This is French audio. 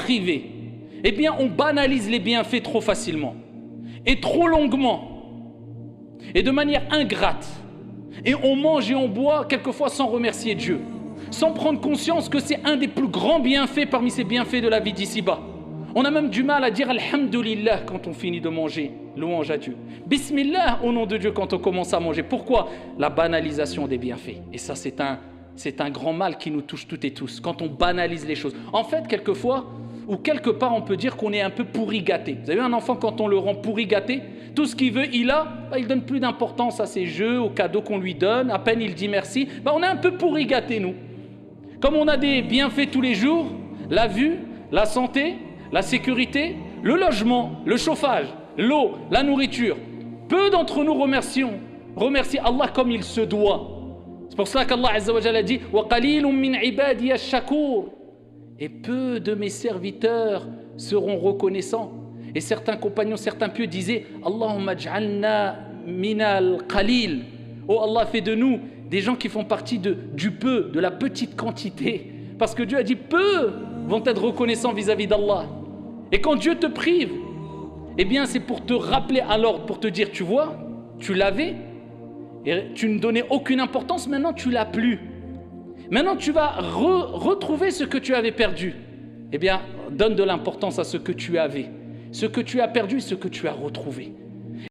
privé, eh bien on banalise les bienfaits trop facilement et trop longuement et de manière ingrate. Et on mange et on boit quelquefois sans remercier Dieu, sans prendre conscience que c'est un des plus grands bienfaits parmi ces bienfaits de la vie d'ici-bas. On a même du mal à dire Alhamdulillah quand on finit de manger, louange à Dieu. Bismillah au nom de Dieu quand on commence à manger. Pourquoi? La banalisation des bienfaits. Et ça c'est un grand mal qui nous touche toutes et tous, quand on banalise les choses. En fait, quelquefois, ou quelque part on peut dire qu'on est un peu pourri gâté. Vous avez un enfant, quand on le rend pourri gâté, tout ce qu'il veut, il donne plus d'importance à ses jeux, aux cadeaux qu'on lui donne, à peine il dit merci. On est un peu pourri gâté, nous. Comme on a des bienfaits tous les jours, la vue, la santé, la sécurité, le logement, le chauffage, l'eau, la nourriture. Peu d'entre nous remercie Allah comme il se doit. C'est pour cela qu'Allah Azza wa Jalla a dit « Wa qalilun min ibadiy ash-shakur » et peu de mes serviteurs seront reconnaissants. Et certains compagnons, certains pieux disaient « Allahumma j'alna minal qalil » Oh Allah, fais de nous des gens qui font partie du peu, de la petite quantité. Parce que Dieu a dit peu vont être reconnaissants vis-à-vis d'Allah. Et quand Dieu te prive, eh bien c'est pour te rappeler à l'ordre, pour te dire, tu vois, tu l'avais, et tu ne donnais aucune importance, maintenant tu l'as plus. Maintenant tu vas retrouver ce que tu avais perdu. Eh bien, donne de l'importance à ce que tu avais. Ce que tu as perdu, ce que tu as retrouvé.